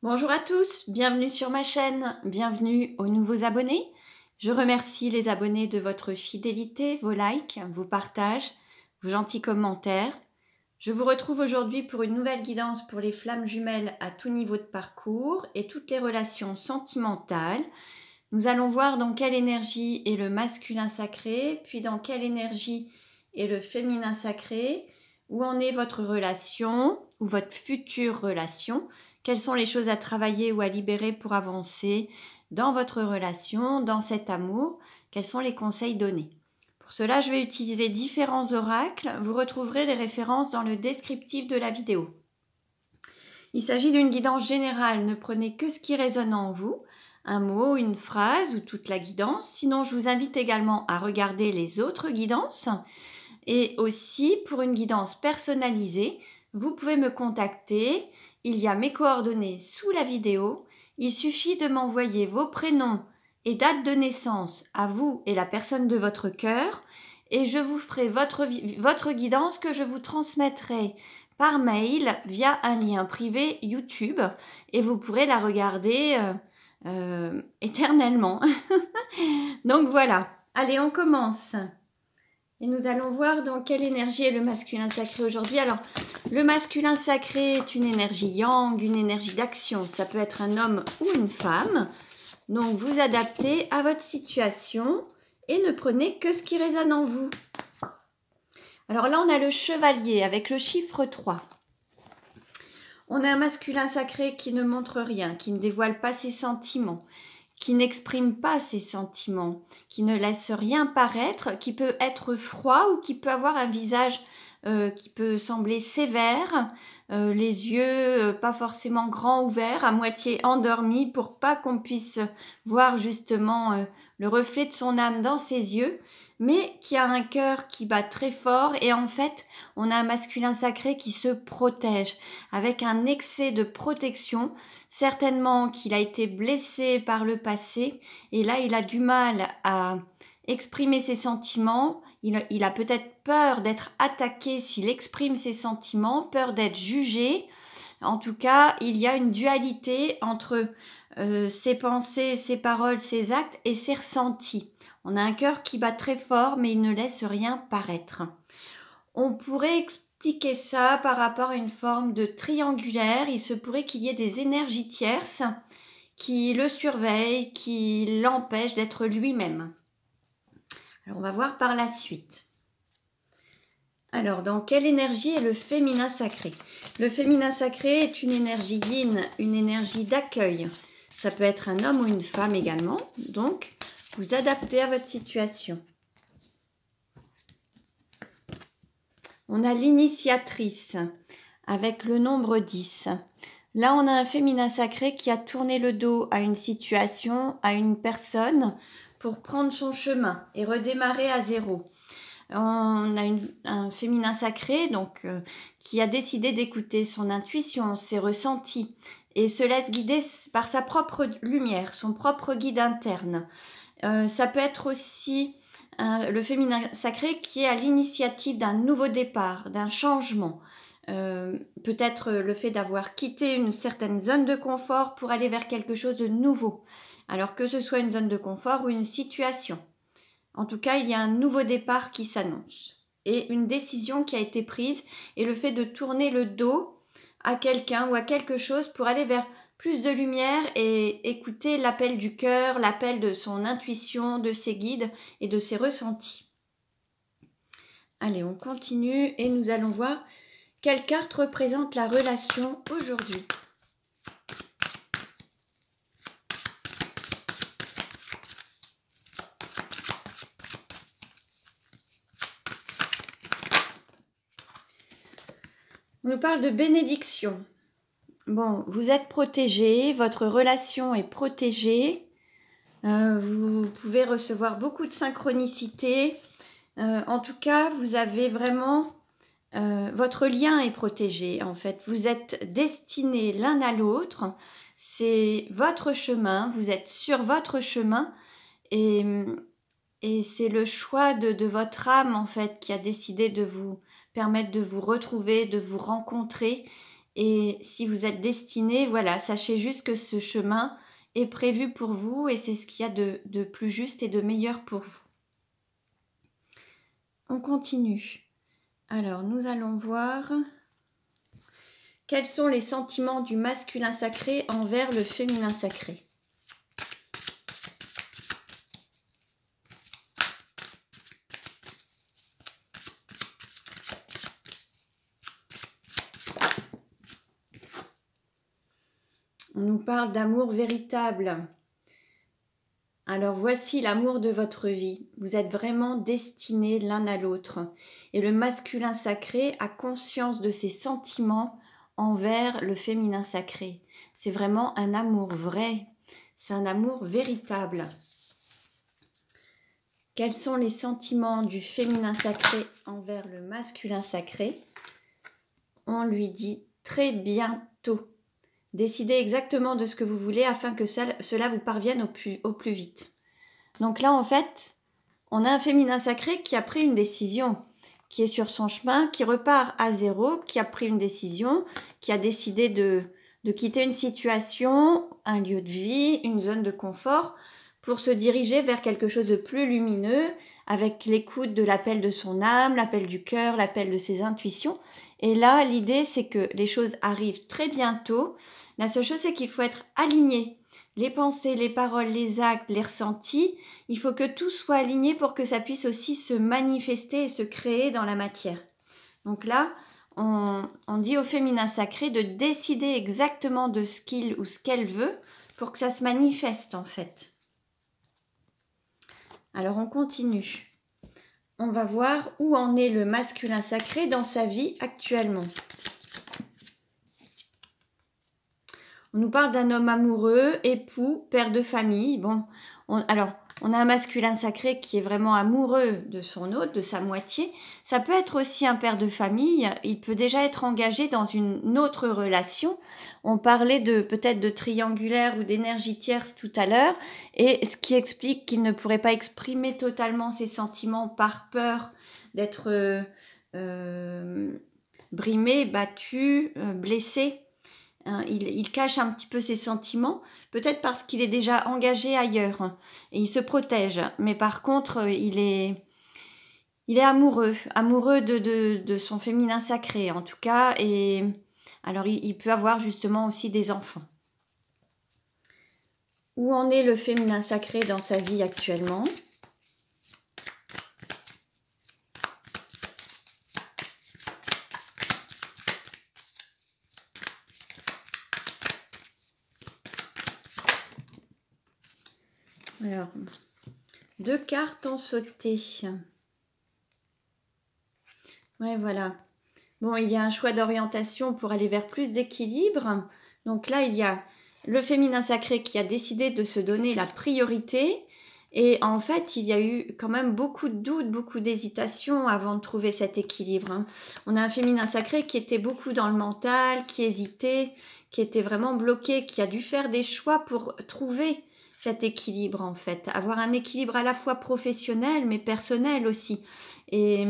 Bonjour à tous, bienvenue sur ma chaîne, bienvenue aux nouveaux abonnés. Je remercie les abonnés de votre fidélité, vos likes, vos partages, vos gentils commentaires. Je vous retrouve aujourd'hui pour une nouvelle guidance pour les flammes jumelles à tout niveau de parcours et toutes les relations sentimentales. Nous allons voir dans quelle énergie est le masculin sacré, puis dans quelle énergie est le féminin sacré, où en est votre relation ou votre future relation, quelles sont les choses à travailler ou à libérer pour avancer dans votre relation, dans cet amour, quels sont les conseils donnés. Pour cela, je vais utiliser différents oracles. Vous retrouverez les références dans le descriptif de la vidéo. Il s'agit d'une guidance générale, ne prenez que ce qui résonne en vous, un mot, une phrase ou toute la guidance. Sinon, je vous invite également à regarder les autres guidances. Et aussi, pour une guidance personnalisée, vous pouvez me contacter. Il y a mes coordonnées sous la vidéo. Il suffit de m'envoyer vos prénoms et date de naissance à vous et la personne de votre cœur. Et je vous ferai votre guidance que je vous transmettrai par mail via un lien privé YouTube. Et vous pourrez la regarder éternellement. Donc voilà. Allez, on commence. Et nous allons voir dans quelle énergie est le masculin sacré aujourd'hui. Alors, le masculin sacré est une énergie yang, une énergie d'action. Ça peut être un homme ou une femme. Donc, vous adaptez à votre situation et ne prenez que ce qui résonne en vous. Alors là, on a le chevalier avec le chiffre 3. On a un masculin sacré qui ne montre rien, qui ne dévoile pas ses sentiments, qui n'exprime pas ses sentiments, qui ne laisse rien paraître, qui peut être froid ou qui peut avoir un visage qui peut sembler sévère, les yeux pas forcément grands ouverts, à moitié endormis pour pas qu'on puisse voir justement le reflet de son âme dans ses yeux, mais qui a un cœur qui bat très fort et en fait on a un masculin sacré qui se protège avec un excès de protection, certainement qu'il a été blessé par le passé et là il a du mal à exprimer ses sentiments, il a peut-être peur d'être attaqué s'il exprime ses sentiments, peur d'être jugé. En tout cas, il y a une dualité entre ses pensées, ses paroles, ses actes et ses ressentis. On a un cœur qui bat très fort, mais il ne laisse rien paraître. On pourrait expliquer ça par rapport à une forme de triangulaire. Il se pourrait qu'il y ait des énergies tierces qui le surveillent, qui l'empêchent d'être lui-même. Alors, on va voir par la suite. Alors, dans quelle énergie est le féminin sacré? Le féminin sacré est une énergie yin, une énergie d'accueil. Ça peut être un homme ou une femme également. Donc, vous adaptez à votre situation. On a l'initiatrice avec le nombre 10. Là, on a un féminin sacré qui a tourné le dos à une situation, à une personne pour prendre son chemin et redémarrer à zéro. On a un féminin sacré donc qui a décidé d'écouter son intuition, ses ressentis et se laisse guider par sa propre lumière, son propre guide interne. Ça peut être aussi le féminin sacré qui est à l'initiative d'un nouveau départ, d'un changement. Peut-être le fait d'avoir quitté une certaine zone de confort pour aller vers quelque chose de nouveau. Alors que ce soit une zone de confort ou une situation. En tout cas, il y a un nouveau départ qui s'annonce. Et une décision qui a été prise et le fait de tourner le dos à quelqu'un ou à quelque chose pour aller vers plus de lumière et écouter l'appel du cœur, l'appel de son intuition, de ses guides et de ses ressentis. Allez, on continue et nous allons voir quelle carte représente la relation aujourd'hui. On nous parle de bénédiction. Bon, vous êtes protégé, votre relation est protégée. Vous pouvez recevoir beaucoup de synchronicité. En tout cas, vous avez vraiment... votre lien est protégé, en fait. Vous êtes destinés l'un à l'autre. C'est votre chemin. Vous êtes sur votre chemin. Et c'est le choix de votre âme, en fait, qui a décidé de vous permettre de vous retrouver, de vous rencontrer Et si vous êtes destiné, voilà, sachez juste que ce chemin est prévu pour vous et c'est ce qu'il y a de plus juste et de meilleur pour vous. On continue. Alors, nous allons voir quels sont les sentiments du masculin sacré envers le féminin sacré. On nous parle d'amour véritable. Alors voici l'amour de votre vie. Vous êtes vraiment destinés l'un à l'autre. Et le masculin sacré a conscience de ses sentiments envers le féminin sacré. C'est vraiment un amour vrai. C'est un amour véritable. Quels sont les sentiments du féminin sacré envers le masculin sacré? On lui dit très bientôt. Décidez exactement de ce que vous voulez afin que cela vous parvienne au plus vite. Donc là, en fait, on a un féminin sacré qui a pris une décision, qui est sur son chemin, qui repart à zéro, qui a pris une décision, qui a décidé de quitter une situation, un lieu de vie, une zone de confort, pour se diriger vers quelque chose de plus lumineux, avec l'écoute de l'appel de son âme, l'appel du cœur, l'appel de ses intuitions. Et là, l'idée, c'est que les choses arrivent très bientôt. La seule chose, c'est qu'il faut être aligné. Les pensées, les paroles, les actes, les ressentis, il faut que tout soit aligné pour que ça puisse aussi se manifester et se créer dans la matière. Donc là, on dit au féminin sacré de décider exactement de ce qu'il ou ce qu'elle veut pour que ça se manifeste en fait. Alors on continue. On va voir où en est le masculin sacré dans sa vie actuellement. On nous parle d'un homme amoureux, époux, père de famille. Bon, on a un masculin sacré qui est vraiment amoureux de son hôte, de sa moitié. Ça peut être aussi un père de famille. Il peut déjà être engagé dans une autre relation. On parlait peut-être de triangulaire ou d'énergie tierce tout à l'heure, et ce qui explique qu'il ne pourrait pas exprimer totalement ses sentiments par peur d'être brimé, battu, blessé. Il cache un petit peu ses sentiments, peut-être parce qu'il est déjà engagé ailleurs et il se protège. Mais par contre, il est amoureux de son féminin sacré en tout cas. Et alors, il peut avoir justement aussi des enfants. Où en est le féminin sacré dans sa vie actuellement ? Alors, 2 cartes ont sauté. Ouais, voilà. Bon, il y a un choix d'orientation pour aller vers plus d'équilibre. Donc là, il y a le féminin sacré qui a décidé de se donner la priorité. Et en fait, il y a eu quand même beaucoup de doutes, beaucoup d'hésitations avant de trouver cet équilibre. On a un féminin sacré qui était beaucoup dans le mental, qui hésitait, qui était vraiment bloqué, qui a dû faire des choix pour trouver cet équilibre en fait. Avoir un équilibre à la fois professionnel mais personnel aussi. Et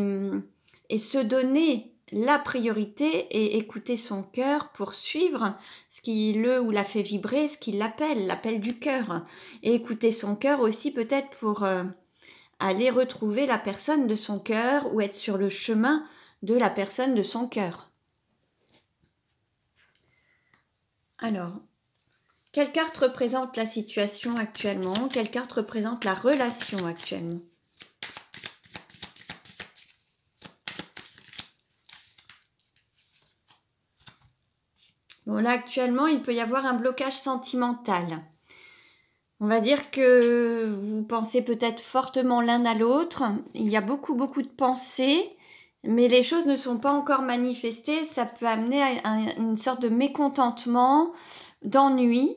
se donner la priorité et écouter son cœur pour suivre ce qui le ou la fait vibrer, ce qui l'appel du cœur. Et écouter son cœur aussi peut-être pour aller retrouver la personne de son cœur ou être sur le chemin de la personne de son cœur. Alors, quelle carte représente la situation actuellement? Quelle carte représente la relation actuellement? Bon, là, actuellement, il peut y avoir un blocage sentimental. On va dire que vous pensez peut-être fortement l'un à l'autre. Il y a beaucoup de pensées, mais les choses ne sont pas encore manifestées. Ça peut amener à une sorte de mécontentement, d'ennui.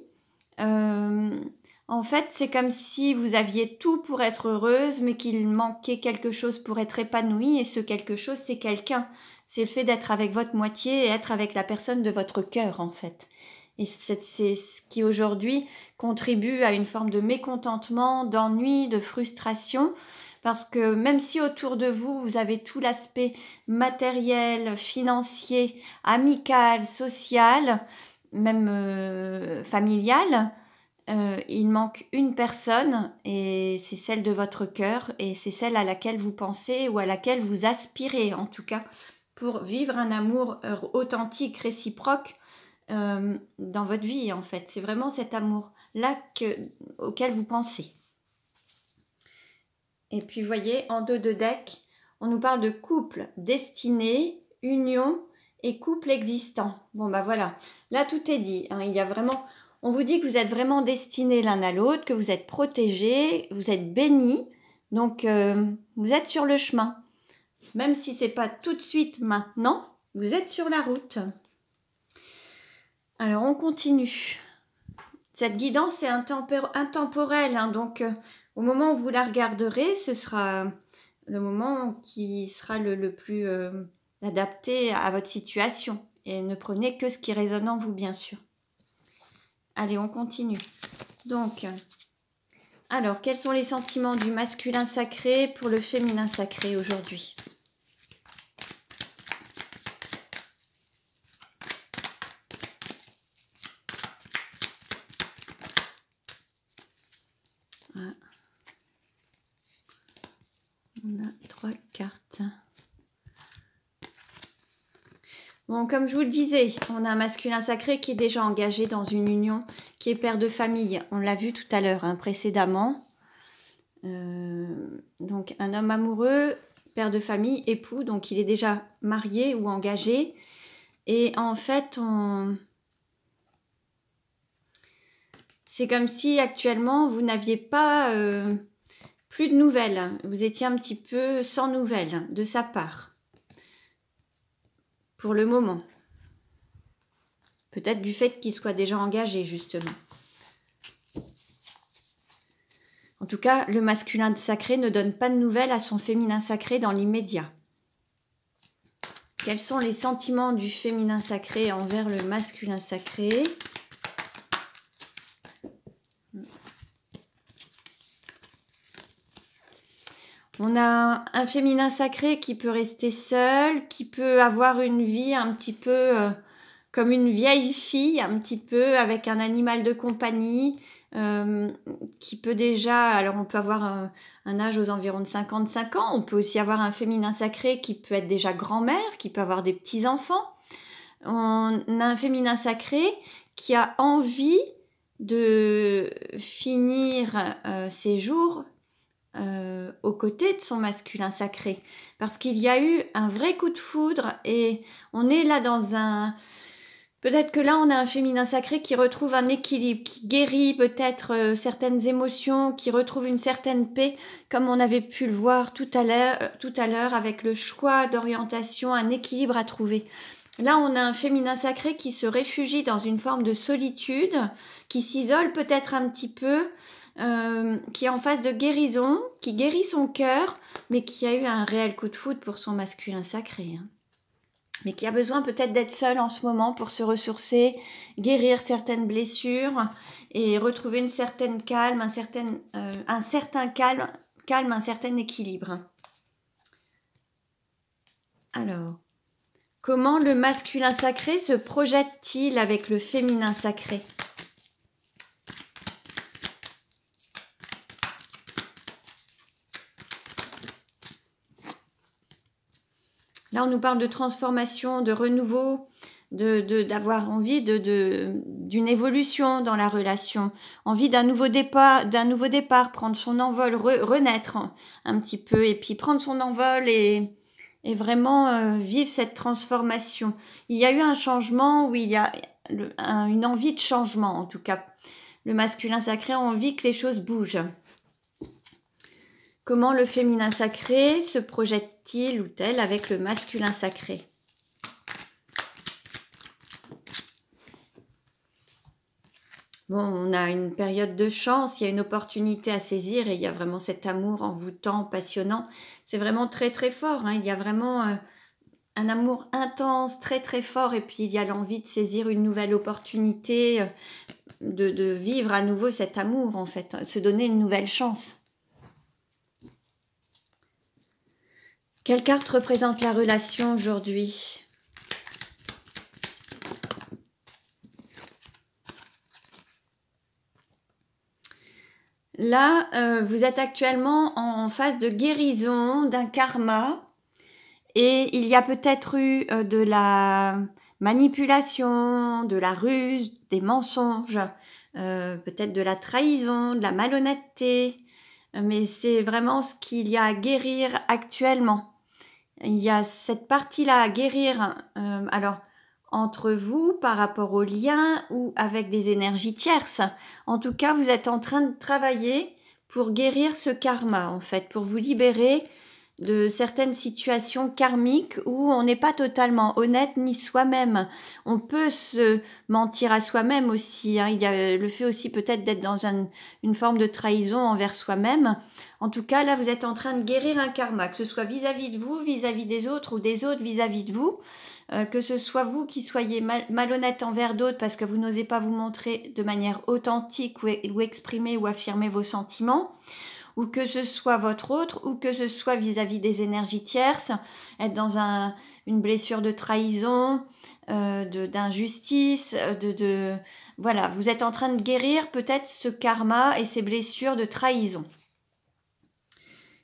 En fait, c'est comme si vous aviez tout pour être heureuse, mais qu'il manquait quelque chose pour être épanouie. Et ce quelque chose, c'est quelqu'un. C'est le fait d'être avec votre moitié et être avec la personne de votre cœur, en fait. Et c'est ce qui, aujourd'hui, contribue à une forme de mécontentement, d'ennui, de frustration, parce que même si autour de vous, vous avez tout l'aspect matériel, financier, amical, social, même familial, il manque une personne et c'est celle de votre cœur et c'est celle à laquelle vous pensez ou à laquelle vous aspirez en tout cas pour vivre un amour authentique, réciproque dans votre vie en fait. C'est vraiment cet amour-là auquel vous pensez. Et puis vous voyez, en dos de deck, on nous parle de couple, destinée, union et couple existant. Bon bah voilà, là tout est dit. Hein. Il y a vraiment, on vous dit que vous êtes vraiment destinés l'un à l'autre, que vous êtes protégés, vous êtes bénis. Donc vous êtes sur le chemin. Même si c'est pas tout de suite maintenant, vous êtes sur la route. Alors on continue. Cette guidance est intemporelle, hein, donc au moment où vous la regarderez, ce sera le moment qui sera le plus adapté à votre situation. Et ne prenez que ce qui résonne en vous, bien sûr. Allez, on continue. Donc, alors, quels sont les sentiments du masculin sacré pour le féminin sacré aujourd'hui ? On a 3 cartes. Bon, comme je vous le disais, on a un masculin sacré qui est déjà engagé dans une union, qui est père de famille. On l'a vu tout à l'heure, hein, précédemment. Donc, un homme amoureux, père de famille, époux, donc il est déjà marié ou engagé. Et en fait, c'est comme si actuellement, vous n'aviez pas... plus de nouvelles, vous étiez un petit peu sans nouvelles de sa part, pour le moment. Peut-être du fait qu'il soit déjà engagé, justement. En tout cas, le masculin sacré ne donne pas de nouvelles à son féminin sacré dans l'immédiat. Quels sont les sentiments du féminin sacré envers le masculin sacré ? On a un féminin sacré qui peut rester seul, qui peut avoir une vie un petit peu comme une vieille fille, un petit peu avec un animal de compagnie, qui peut déjà, alors on peut avoir un âge aux environs de 55 ans, on peut aussi avoir un féminin sacré qui peut être déjà grand-mère, qui peut avoir des petits-enfants. On a un féminin sacré qui a envie de finir ses jours aux côtés de son masculin sacré, parce qu'il y a eu un vrai coup de foudre et on est là dans un... Peut-être que là on a un féminin sacré qui retrouve un équilibre, qui guérit peut-être certaines émotions, qui retrouve une certaine paix, comme on avait pu le voir tout à l'heure avec le choix d'orientation, un équilibre à trouver. Là, on a un féminin sacré qui se réfugie dans une forme de solitude, qui s'isole peut-être un petit peu, qui est en phase de guérison, qui guérit son cœur, mais qui a eu un réel coup de foudre pour son masculin sacré. Hein. Mais qui a besoin peut-être d'être seul en ce moment pour se ressourcer, guérir certaines blessures et retrouver une certaine calme, un certain calme, un certain équilibre. Alors... Comment le masculin sacré se projette-t-il avec le féminin sacré ? Là, on nous parle de transformation, de renouveau, d'avoir envie d'une évolution dans la relation, envie d'un nouveau départ, prendre son envol, renaître un petit peu, et puis prendre son envol et vraiment vivre cette transformation. Il y a eu un changement où il y a une envie de changement, en tout cas. Le masculin sacré a envie que les choses bougent. Comment le féminin sacré se projette-t-il ou tel avec le masculin sacré ? Bon, on a une période de chance, il y a une opportunité à saisir et il y a vraiment cet amour envoûtant, passionnant. C'est vraiment très très fort, hein. Il y a vraiment un amour intense, très très fort et puis il y a l'envie de saisir une nouvelle opportunité, de vivre à nouveau cet amour en fait, se donner une nouvelle chance. Quelle carte représente la relation aujourd'hui? Là, vous êtes actuellement en phase de guérison d'un karma et il y a peut-être eu de la manipulation, de la ruse, des mensonges, peut-être de la trahison, de la malhonnêteté, mais c'est vraiment ce qu'il y a à guérir actuellement. Il y a cette partie-là à guérir, alors entre vous, par rapport aux liens ou avec des énergies tierces. En tout cas, vous êtes en train de travailler pour guérir ce karma, en fait, pour vous libérer de certaines situations karmiques où on n'est pas totalement honnête ni soi-même. On peut se mentir à soi-même aussi, hein. Il y a le fait aussi peut-être d'être dans une forme de trahison envers soi-même. En tout cas, là, vous êtes en train de guérir un karma, que ce soit vis-à-vis de vous, vis-à-vis des autres ou des autres vis-à-vis de vous. Que ce soit vous qui soyez malhonnête envers d'autres parce que vous n'osez pas vous montrer de manière authentique ou exprimer ou affirmer vos sentiments, ou que ce soit votre autre, ou que ce soit vis-à-vis des énergies tierces, être dans une blessure de trahison, d'injustice, voilà, vous êtes en train de guérir peut-être ce karma et ces blessures de trahison.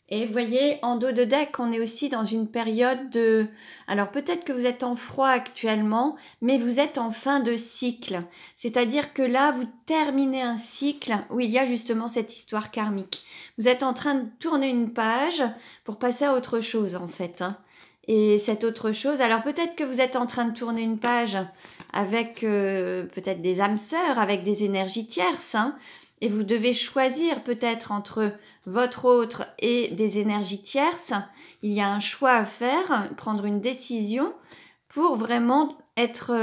Et vous voyez, en dos de deck, on est aussi dans une période de... Alors peut-être que vous êtes en froid actuellement, mais vous êtes en fin de cycle. C'est-à-dire que là, vous terminez un cycle où il y a justement cette histoire karmique. Vous êtes en train de tourner une page pour passer à autre chose, en fait, hein. Et cette autre chose, alors peut-être que vous êtes en train de tourner une page avec peut-être des âmes sœurs, avec des énergies tierces, hein. Et vous devez choisir peut-être entre votre autre et des énergies tierces. Il y a un choix à faire, prendre une décision pour vraiment être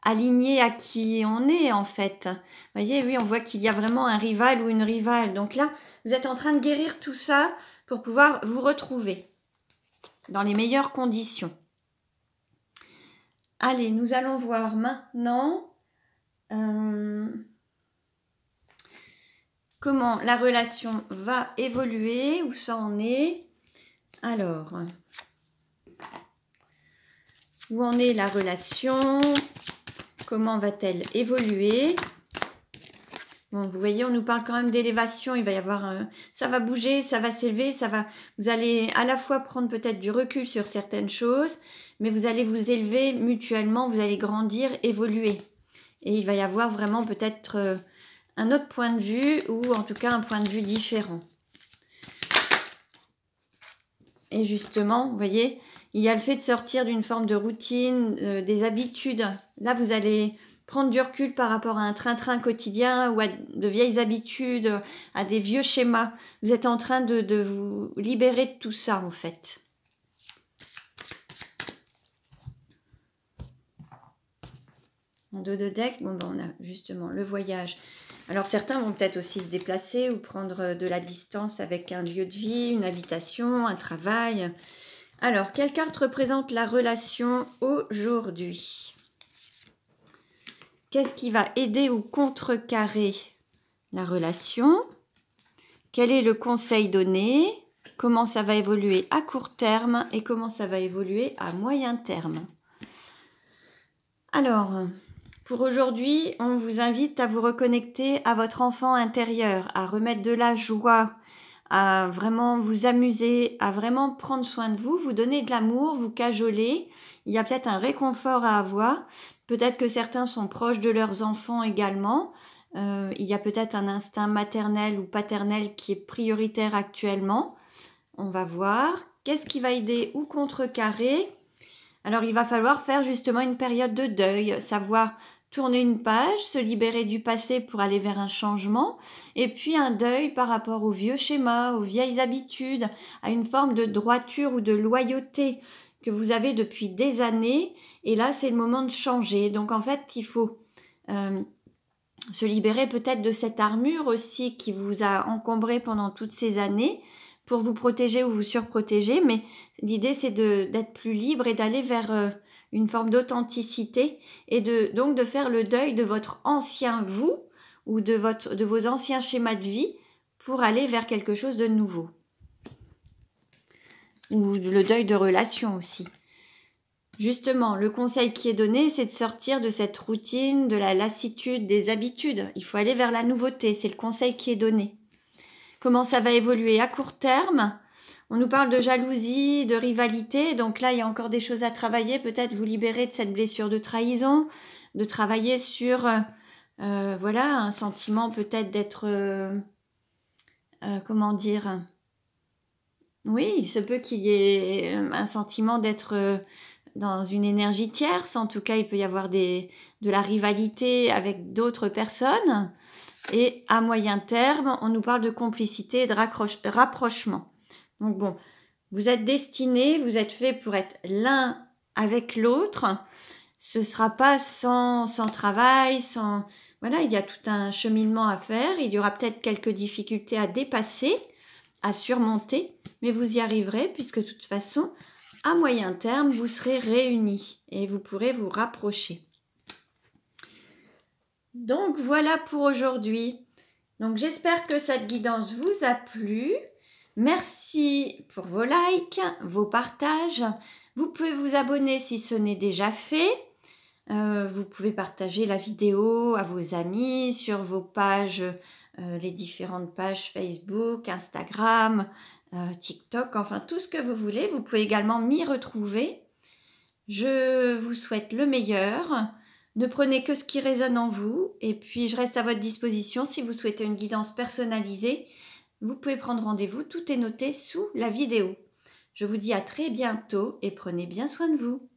aligné à qui on est en fait. Vous voyez, oui, on voit qu'il y a vraiment un rival ou une rivale. Donc là, vous êtes en train de guérir tout ça pour pouvoir vous retrouver dans les meilleures conditions. Allez, nous allons voir maintenant... comment la relation va évoluer, où ça en est. Alors, où en est la relation? Comment va-t-elle évoluer? Bon, vous voyez, on nous parle quand même d'élévation. Il va y avoir, ça va bouger, ça va s'élever, vous allez à la fois prendre peut-être du recul sur certaines choses, mais vous allez vous élever mutuellement, vous allez grandir, évoluer. Et il va y avoir vraiment peut-être... un autre point de vue ou en tout cas un point de vue différent. Et justement, vous voyez, il y a le fait de sortir d'une forme de routine, des habitudes. Là, vous allez prendre du recul par rapport à un train-train quotidien ou à de vieilles habitudes, à des vieux schémas. Vous êtes en train de vous libérer de tout ça, en fait. En dos de deck, bon, ben, on a justement le voyage. Alors certains vont peut-être aussi se déplacer ou prendre de la distance avec un lieu de vie, une habitation, un travail. Alors, quelle carte représente la relation aujourd'hui? Qu'est-ce qui va aider ou contrecarrer la relation? Quel est le conseil donné? Comment ça va évoluer à court terme et comment ça va évoluer à moyen terme? Alors... pour aujourd'hui, on vous invite à vous reconnecter à votre enfant intérieur, à remettre de la joie, à vraiment vous amuser, à vraiment prendre soin de vous donner de l'amour, vous cajoler. Il y a peut-être un réconfort à avoir. Peut-être que certains sont proches de leurs enfants également. Il y a peut-être un instinct maternel ou paternel qui est prioritaire actuellement. On va voir. Qu'est-ce qui va aider ou contrecarrer? Alors, il va falloir faire justement une période de deuil, savoir tourner une page, se libérer du passé pour aller vers un changement, et puis un deuil par rapport aux vieux schémas, aux vieilles habitudes, à une forme de droiture ou de loyauté que vous avez depuis des années, et là c'est le moment de changer. Donc en fait, il faut se libérer peut-être de cette armure aussi qui vous a encombré pendant toutes ces années, pour vous protéger ou vous surprotéger, mais l'idée c'est d'être plus libre et d'aller vers une forme d'authenticité et donc de faire le deuil de votre ancien vous ou de vos anciens schémas de vie pour aller vers quelque chose de nouveau. ou le deuil de relation aussi. Justement, le conseil qui est donné, c'est de sortir de cette routine, de la lassitude, des habitudes. Il faut aller vers la nouveauté, c'est le conseil qui est donné. Comment ça va évoluer à court terme? On nous parle de jalousie, de rivalité, donc là, il y a encore des choses à travailler, peut-être vous libérer de cette blessure de trahison, de travailler sur, voilà, un sentiment peut-être d'être, comment dire? Oui, il se peut qu'il y ait un sentiment d'être dans une énergie tierce. En tout cas, il peut y avoir de la rivalité avec d'autres personnes. Et à moyen terme, on nous parle de complicité et de rapprochement. Donc bon, vous êtes destinés, vous êtes faits pour être l'un avec l'autre. Ce ne sera pas sans travail, sans... Voilà, il y a tout un cheminement à faire. Il y aura peut-être quelques difficultés à dépasser, à surmonter, mais vous y arriverez puisque de toute façon, à moyen terme, vous serez réunis et vous pourrez vous rapprocher. Donc voilà pour aujourd'hui. Donc j'espère que cette guidance vous a plu. Merci pour vos likes, vos partages. Vous pouvez vous abonner si ce n'est déjà fait. Vous pouvez partager la vidéo à vos amis sur vos pages, les différentes pages Facebook, Instagram, TikTok, enfin tout ce que vous voulez. Vous pouvez également m'y retrouver. Je vous souhaite le meilleur. Ne prenez que ce qui résonne en vous et puis je reste à votre disposition si vous souhaitez une guidance personnalisée. Vous pouvez prendre rendez-vous, tout est noté sous la vidéo. Je vous dis à très bientôt et prenez bien soin de vous.